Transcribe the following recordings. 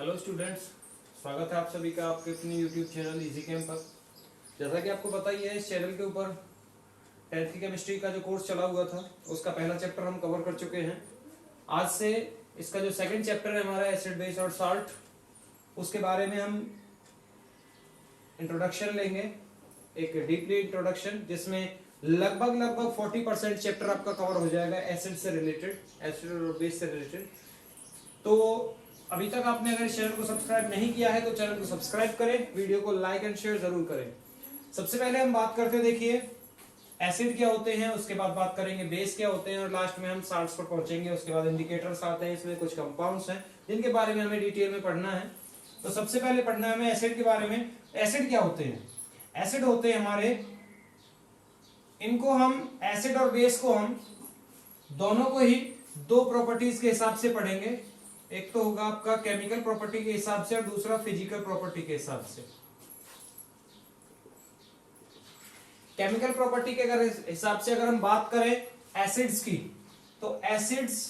Hello students, स्वागत है आप सभी का आपके अपने यूट्यूब चैनल इजी केम पर। जैसा कि आपको पता ही है, इस चैनल के ऊपर 10th की केमिस्ट्री का जो कोर्स चला हुआ था उसका पहला चैप्टर हम कवर कर चुके हैं। आज से इसका जो सेकंड चैप्टर है हमारा एसिड बेस और साल्ट, उसके बारे में हम इंट्रोडक्शन लेंगे, एक डीपली इंट्रोडक्शन, जिसमें लगभग 40% चैप्टर आपका कवर हो जाएगा एसिड से रिलेटेड, एसिड और बेस से रिलेटेड। तो अभी तक आपने अगर इस चैनल को सब्सक्राइब नहीं किया है तो चैनल को सब्सक्राइब करें, वीडियो को लाइक एंड शेयर जरूर करें। सबसे पहले हम बात करते हैं, देखिए एसिड क्या होते हैं, उसके बाद बात करेंगे बेस क्या होते हैं और लास्ट में हम साल्ट्स पर पहुंचेंगे। उसके बाद इंडिकेटर्स आते हैं, इसमें कुछ कंपाउंड्स हैं जिनके बारे में हमें डिटेल में पढ़ना है। तो सबसे पहले पढ़ना है हमें एसिड के बारे में। एसिड क्या होते हैं? एसिड होते हैं हमारे, इनको हम एसिड और बेस को हम दोनों को ही दो प्रॉपर्टीज के हिसाब से पढ़ेंगे। एक तो होगा आपका केमिकल प्रॉपर्टी के हिसाब से और दूसरा फिजिकल प्रॉपर्टी के हिसाब से। केमिकल प्रॉपर्टी के अगर हिसाब से अगर हम बात करें एसिड्स की, तो acids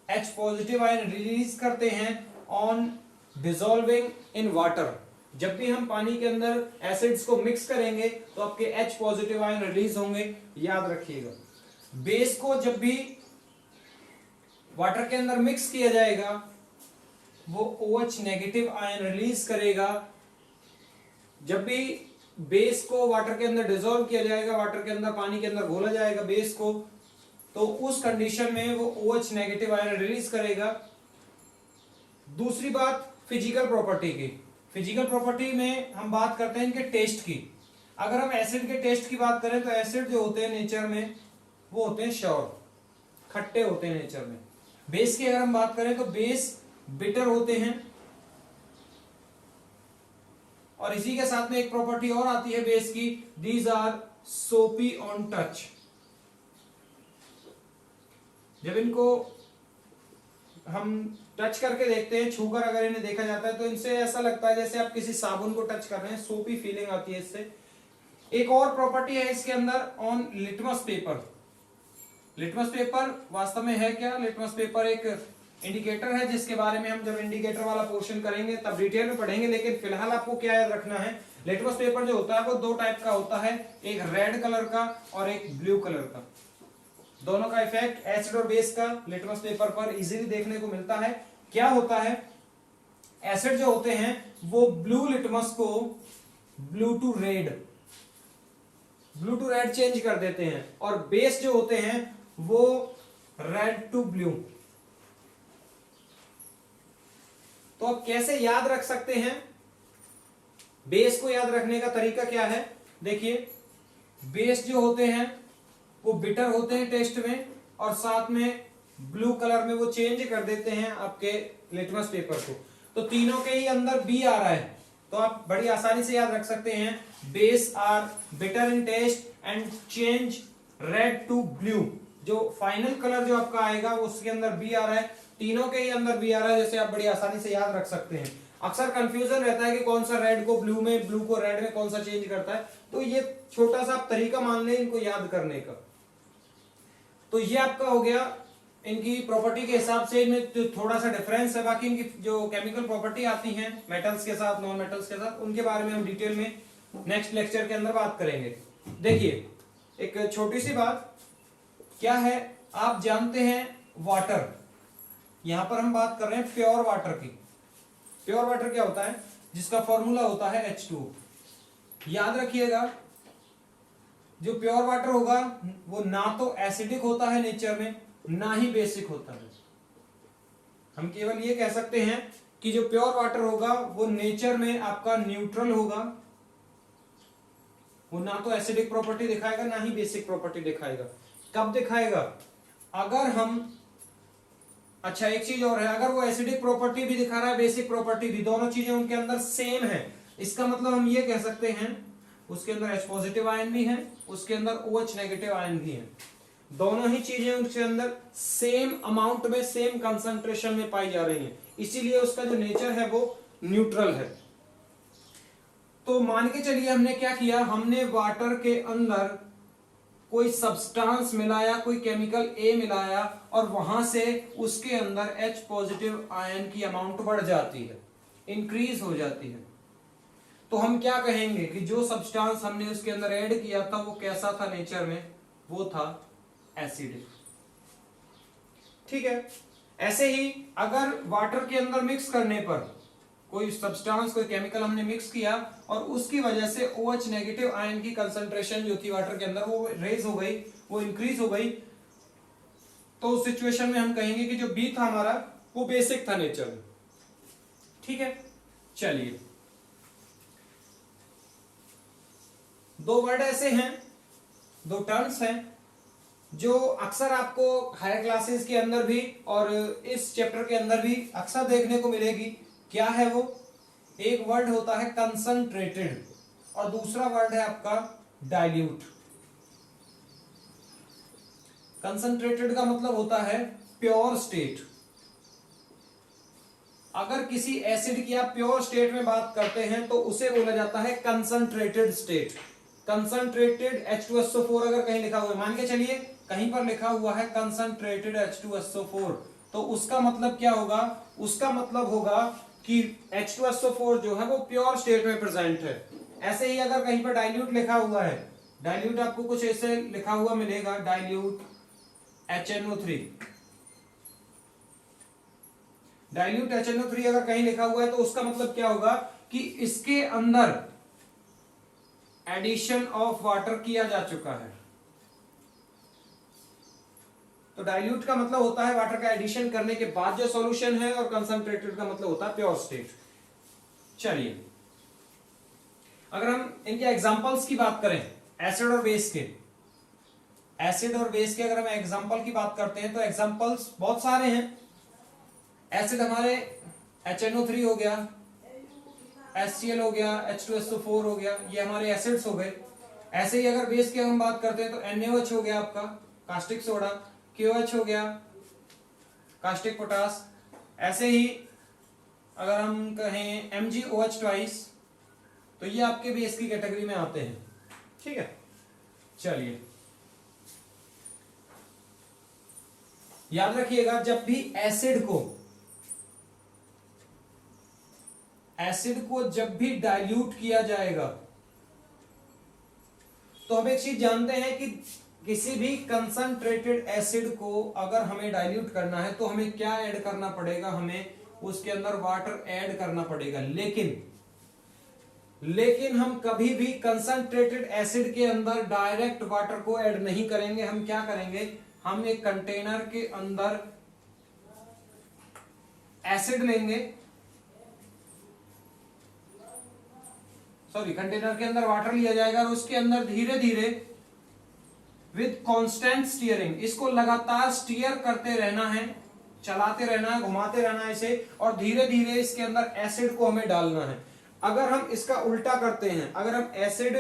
H positive ion release करते हैं ऑन डिसॉल्विंग इन वाटर। जब भी हम पानी के अंदर एसिड्स को मिक्स करेंगे तो आपके H पॉजिटिव आयन रिलीज होंगे, याद रखिएगा। बेस को जब भी वाटर के अंदर मिक्स किया जाएगा वो OH नेगेटिव आयन रिलीज करेगा। जब भी बेस को वाटर के अंदर डिसॉल्व किया जाएगा, वाटर के अंदर, पानी के अंदर घोला जाएगा बेस को, तो उस कंडीशन में वो OH नेगेटिव आयन रिलीज करेगा। दूसरी बात फिजिकल प्रॉपर्टी की। फिजिकल प्रॉपर्टी में हम बात करते हैं इनके टेस्ट की। अगर हम एसिड के टेस्ट की बात करें तो एसिड जो होते हैं नेचर में वो होते हैं श्योर, खट्टे होते हैं नेचर में। बेस की अगर हम बात करें तो बेस बिटर होते हैं। और इसी के साथ में एक प्रॉपर्टी और आती है बेस की, दीज आर सोपी ऑन टच। जब इनको हम टच करके देखते हैं, छूकर अगर इन्हें देखा जाता है तो इनसे ऐसा लगता है जैसे आप किसी साबुन को टच कर रहे हैं, सोपी फीलिंग आती है इससे। एक और प्रॉपर्टी है इसके अंदर, on litmus paper. Litmus paper वास्तव में है क्या? लिटमस पेपर एक इंडिकेटर है जिसके बारे में हम जब इंडिकेटर वाला पोर्शन करेंगे तब डिटेल में पढ़ेंगे, लेकिन फिलहाल आपको क्या याद रखना है, लिटमस पेपर जो होता है वो दो टाइप का होता है, एक रेड कलर का और एक ब्लू कलर का। दोनों का इफेक्ट एसिड और बेस का लिटमस पेपर पर इजीली देखने को मिलता है। क्या होता है, एसिड जो होते हैं वो ब्लू लिटमस को ब्लू टू रेड चेंज कर देते हैं, और बेस जो होते हैं वो रेड टू ब्लू। तो आप कैसे याद रख सकते हैं? बेस को याद रखने का तरीका क्या है? देखिए, बेस जो होते हैं वो बिटर होते हैं टेस्ट में, और साथ में ब्लू कलर में वो चेंज कर देते हैं आपके लिटमस पेपर को। तो तीनों के ही अंदर बी आ रहा है, तो आप बड़ी आसानी से याद रख सकते हैं, base are bitter in taste and change red to blue. जो फाइनल कलर जो आपका आएगा उसके अंदर बी आ रहा है, तीनों के ही अंदर बी आ रहा है, जैसे आप बड़ी आसानी से याद रख सकते हैं। अक्सर कंफ्यूजन रहता है कि कौन सा रेड को ब्लू में, ब्लू को रेड में कौन सा चेंज करता है, तो ये छोटा सा आप तरीका मान लें इनको याद करने का। तो ये आपका हो गया इनकी प्रॉपर्टी के हिसाब से, इनमें जो थोड़ा सा डिफरेंस है। बाकी इनकी जो केमिकल प्रॉपर्टी आती है मेटल्स के साथ, नॉन मेटल्स के साथ, उनके बारे में हम डिटेल में नेक्स्ट लेक्चर के अंदर बात करेंगे। देखिए, एक छोटी सी बात क्या है, आप जानते हैं वाटर, यहां पर हम बात कर रहे हैं प्योर वाटर की। प्योर वाटर क्या होता है? जिसका फॉर्मूला होता है H2O। याद रखिएगा, जो प्योर वाटर होगा वो ना तो एसिडिक होता है नेचर में, ना ही बेसिक होता है। हम केवल ये कह सकते हैं कि जो प्योर वाटर होगा वो नेचर में आपका न्यूट्रल होगा, वो ना तो एसिडिक प्रॉपर्टी दिखाएगा ना ही बेसिक प्रॉपर्टी दिखाएगा। कब दिखाएगा? अगर हम, अच्छा एक चीज और है, अगर वो एसिडिक प्रॉपर्टी भी दिखा रहा है, बेसिक प्रॉपर्टी भी, दोनों चीजें उनके अंदर सेम है, इसका मतलब हम ये कह सकते हैं उसके अंदर H पॉजिटिव आयन भी है, उसके अंदर OH नेगेटिव आयन भी है। दोनों ही चीजें उसके अंदर सेम अमाउंट में, सेम कंसंट्रेशन में पाई जा रही हैं, इसीलिए उसका जो नेचर है वो न्यूट्रल है। तो मान के चलिए हमने क्या किया, हमने वाटर के अंदर कोई सब्सटेंस मिलाया, कोई केमिकल ए मिलाया, और वहां से उसके अंदर H पॉजिटिव आयन की अमाउंट बढ़ जाती है। इंक्रीज हो जाती है। तो हम क्या कहेंगे कि जो सब्सटेंस हमने उसके अंदर ऐड किया था वो कैसा था नेचर में, वो था एसिडिक। ठीक है। ऐसे ही अगर वाटर के अंदर मिक्स करने पर कोई सब्सटेंस, कोई केमिकल हमने मिक्स किया और उसकी वजह से OH नेगेटिव आयन की कंसंट्रेशन जो थी वाटर के अंदर वो रेज हो गई, वो इंक्रीज हो गई, तो उस सिचुएशन में हम कहेंगे कि जो बी था हमारा वो बेसिक था नेचर में। ठीक है। चलिए, दो वर्ड ऐसे हैं, दो टर्म्स हैं जो अक्सर आपको हायर क्लासेस के अंदर भी और इस चैप्टर के अंदर भी अक्सर देखने को मिलेगी। क्या है वो? एक वर्ड होता है कंसंट्रेटेड और दूसरा वर्ड है आपका डाइल्यूट। कंसंट्रेटेड का मतलब होता है प्योर स्टेट। अगर किसी एसिड की आप प्योर स्टेट में बात करते हैं तो उसे बोला जाता है कंसंट्रेटेड स्टेट। कंसंट्रेटेड H2SO4 अगर कहीं लिखा हुआ है, मान के चलिए कहीं पर लिखा हुआ है कंसंट्रेटेड H2SO4, तो उसका मतलब क्या होगा? उसका मतलब होगा कि H2SO4 जो है वो प्योर स्टेट में प्रेजेंट है। ऐसे ही अगर कहीं पर डाइल्यूट लिखा हुआ है, डाइल्यूट आपको कुछ ऐसे लिखा हुआ मिलेगा, डाइल्यूट HNO3। डाइल्यूट HNO3 अगर कहीं लिखा हुआ है तो उसका मतलब क्या होगा कि इसके अंदर एडिशन ऑफ वाटर किया जा चुका है। तो डाइल्यूट का मतलब होता है वाटर का एडिशन करने के बाद जो सॉल्यूशन है, और कंसंट्रेटेड का मतलब होता है प्योर स्टेट। चलिए, अगर हम इनके एग्जांपल्स की बात करें, एसिड और बेस के, एसिड और बेस के अगर हम एग्जांपल की बात करते हैं तो एग्जांपल्स बहुत सारे हैं। एसिड हमारे HNO3 हो गया, HCl हो गया, H2SO4 हो गया, ये हमारे एसिड्स हो गए। ऐसे ही अगर बेस की हम बात करते हैं तो NaOH हो गया आपका कास्टिक सोडा, KOH हो गया कास्टिक पोटास। ऐसे ही अगर हम कहें MgOH ट्वाइस, तो ये आपके बेस की कैटेगरी में आते हैं। ठीक है। चलिए, याद रखिएगा जब भी एसिड को जब भी डाइल्यूट किया जाएगा तो हम एक चीज जानते हैं कि किसी भी कंसंट्रेटेड एसिड को अगर हमें डाइल्यूट करना है तो हमें क्या ऐड करना पड़ेगा? हमें उसके अंदर वाटर ऐड करना पड़ेगा। लेकिन हम कभी भी कंसंट्रेटेड एसिड के अंदर डायरेक्ट वाटर को ऐड नहीं करेंगे। हम क्या करेंगे? हम एक कंटेनर के अंदर एसिड लेंगे, कंटेनर के अंदर वाटर लिया जाएगा और उसके अंदर धीरे धीरे विद कांस्टेंट स्टीयरिंग, इसको लगातार स्टीयर करते रहना है, चलाते रहना है, घुमाते रहना है इसे, और धीरे धीरे इसके अंदर एसिड को हमें डालना है। अगर हम इसका उल्टा करते हैं, अगर हम एसिड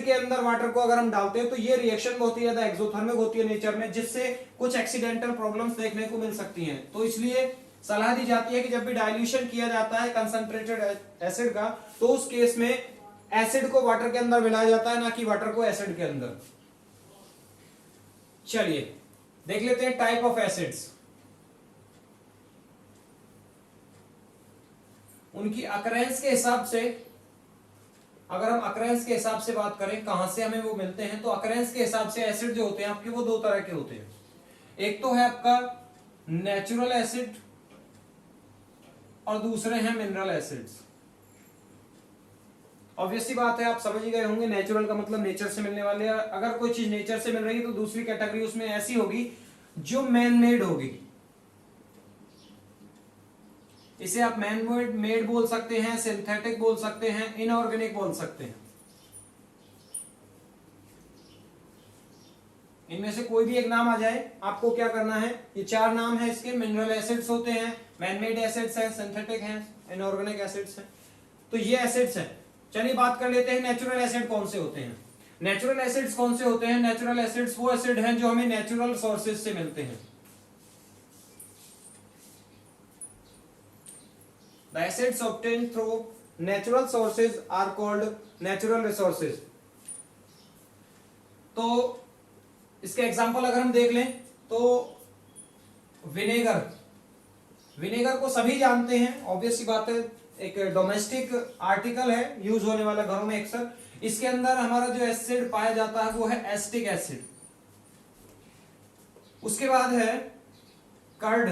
के अंदर वाटर को अगर हम डालते हैं तो ये रिएक्शन बहुत ही ज्यादा एक्सोथर्मिक होती है नेचर में, जिससे कुछ एक्सीडेंटल प्रॉब्लम्स देखने को मिल सकती हैं। तो इसलिए सलाह दी जाती है कि जब भी डाइल्यूशन किया जाता है कंसंट्रेटेड एसिड का, तो उस केस में एसिड को वाटर के अंदर मिलाया जाता है, ना कि वाटर को एसिड के अंदर। चलिए देख लेते हैं टाइप ऑफ एसिड्स, उनकी अकरेंस के हिसाब से। अगर हम अकरेंस के हिसाब से बात करें कहां से हमें वो मिलते हैं, तो अकरेंस के हिसाब से एसिड जो होते हैं आपके वो दो तरह के होते हैं। एक तो है आपका नेचुरल एसिड और दूसरे हैं मिनरल एसिड्स। ऑब्वियसली बात है, आप समझ ही गए होंगे, नेचुरल का मतलब नेचर से मिलने वाले। अगर कोई चीज नेचर से मिल रही है तो दूसरी कैटेगरी उसमें ऐसी होगी जो मैन मेड होगी। इसे आप मैन मेड बोल सकते हैं, सिंथेटिक बोल सकते हैं, इनऑर्गेनिक बोल सकते हैं। इनमें से कोई भी एक नाम आ जाए, आपको क्या करना है, ये चार नाम है इसके, मिनरल एसिड्स होते हैं, मैन मेड एसिड्स हैं, सिंथेटिक हैं, इनऑर्गेनिक एसिड्स हैं। तो ये एसिड्स हैं। चलिए बात कर लेते हैं नेचुरल एसिड कौन से होते हैं। नेचुरल एसिड्स कौन से होते हैं? नेचुरल एसिड्स वो एसिड हैं जो हमें नेचुरल सोर्सेज से मिलते हैं। The acids obtained through natural sources are called natural resources. तो इसके एग्जांपल अगर हम देख लें तो विनेगर विनेगर को सभी जानते हैं, ऑब्वियस सी बात है, एक डोमेस्टिक आर्टिकल है, यूज होने वाला घरों में अक्सर। इसके अंदर हमारा जो एसिड पाया जाता है वो है एसिटिक एसिड। उसके बाद है कर्ड,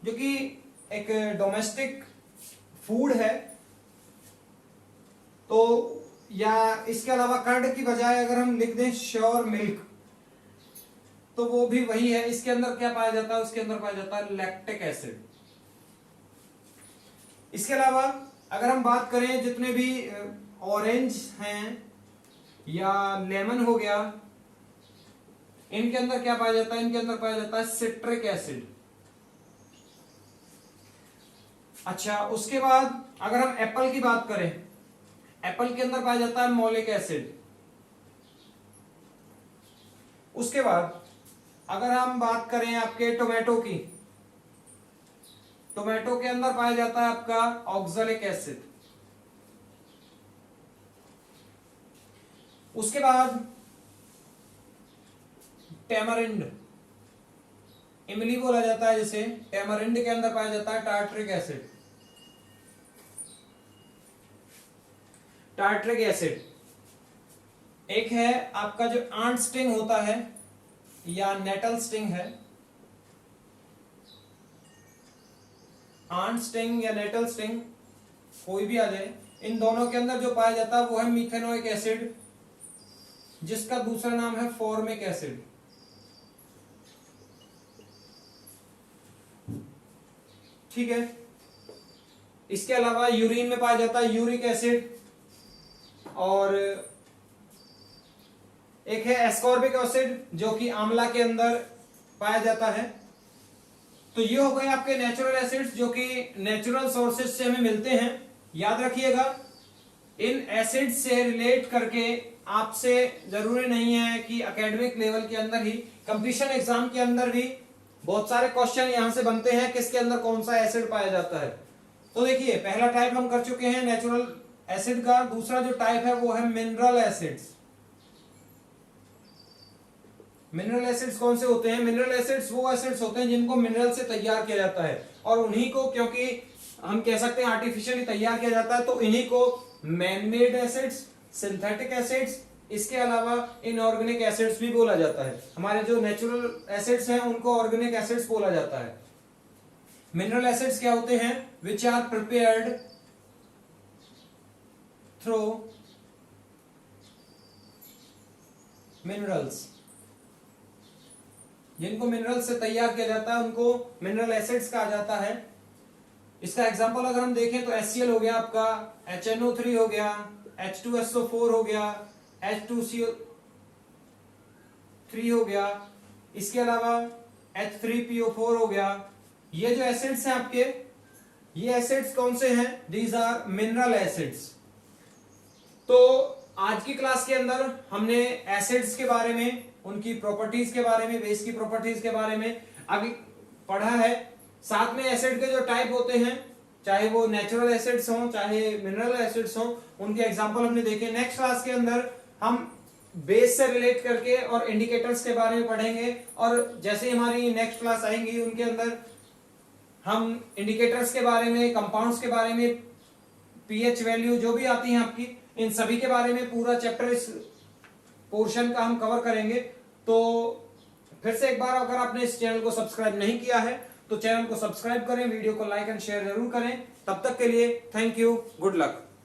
जो कि एक डोमेस्टिक फूड है। तो या इसके अलावा कर्ड की बजाय अगर हम लिख दें श्योर मिल्क, तो वो भी वही है। इसके अंदर क्या पाया जाता है, उसके अंदर पाया जाता है लैक्टिक एसिड। इसके अलावा अगर हम बात करें जितने भी ऑरेंज हैं या लेमन हो गया, इनके अंदर क्या पाया जाता है, इनके अंदर पाया जाता है सिट्रिक एसिड। अच्छा, उसके बाद अगर हम एप्पल की बात करें, एप्पल के अंदर पाया जाता है मोलिक एसिड। उसके बाद अगर हम बात करें आपके टोमेटो की, टोमेटो के अंदर पाया जाता है आपका ऑक्सैलिक एसिड। उसके बाद टैमरिंड, इमली बोला जाता है जिसे, टैमरिंड के अंदर पाया जाता है टार्ट्रिक एसिड। टार्ट्रिक एसिड एक है आपका जो आंट स्टिंग होता है या नेटल स्टिंग है, आंट स्टिंग या नेटल स्टिंग कोई भी आ जाए, इन दोनों के अंदर जो पाया जाता है वो है मिथेनोइक एसिड, जिसका दूसरा नाम है फॉर्मिक एसिड। ठीक है। इसके अलावा यूरिन में पाया जाता है यूरिक एसिड, और एक है एस्कॉर्बिक एसिड जो कि आंवला के अंदर पाया जाता है। तो ये हो गए आपके नेचुरल एसिड्स जो कि नेचुरल सोर्सेज से हमें मिलते हैं। याद रखिएगा, इन एसिड से रिलेट करके आपसे जरूरी नहीं है कि एकेडमिक लेवल के अंदर ही, कंपटीशन एग्जाम के अंदर भी बहुत सारे क्वेश्चन यहां से बनते हैं किसके अंदर कौन सा एसिड पाया जाता है। तो देखिए, पहला टाइप हम कर चुके हैं नेचुरल एसिड का। दूसरा जो टाइप है वो है मिनरल एसिड्स। मिनरल एसिड्स कौन से होते हैं? मिनरल एसिड्स वो एसिड्स होते हैं जिनको मिनरल से तैयार किया जाता है, और उन्हीं को, क्योंकि हम कह सकते हैं आर्टिफिशियली तैयार किया जाता है, तो इन्हीं को मैनमेड एसिड्स, सिंथेटिक एसिड्स, इसके अलावा इनऑर्गेनिक एसिड्स भी बोला जाता है। हमारे जो नेचुरल एसिड्स हैं उनको ऑर्गेनिक एसिड्स बोला जाता है। मिनरल एसिड्स क्या होते हैं? Which are prepared through minerals, जिनको मिनरल से तैयार किया जाता है उनको मिनरल एसिड्स कहा जाता है। इसका एग्जांपल अगर हम देखें तो HCl हो गया आपका, HNO3 हो गया, H2SO4 हो गया, H2CO3 हो गया, इसके अलावा H3PO4 हो गया। ये जो एसिड्स हैं आपके, ये एसिड्स कौन से हैं? These are mineral acids. तो आज की क्लास के अंदर हमने एसिड्स के बारे में, उनकी प्रॉपर्टीज के बारे में, बेस की प्रॉपर्टीज के बारे में आगे पढ़ा है। साथ में एसिड के जो टाइप होते हैं, चाहे वो नेचुरल एसिड्स हों चाहे मिनरल एसिड्स हों, उनके एग्जांपल हमने देखे। नेक्स्ट क्लास के अंदर हम बेस से रिलेट करके और इंडिकेटर्स के बारे में पढ़ेंगे, और जैसे हमारी नेक्स्ट क्लास आएंगी उनके अंदर हम इंडिकेटर्स के बारे में, कंपाउंड्स के बारे में, पीएच वैल्यू जो भी आती हैं आपकी, इन सभी के बारे में पूरा चैप्टर, इस पोर्शन का हम कवर करेंगे। तो फिर से एक बार, अगर आपने इस चैनल को सब्सक्राइब नहीं किया है तो चैनल को सब्सक्राइब करें, वीडियो को लाइक एंड शेयर जरूर करें। तब तक के लिए थैंक यू, गुड लक।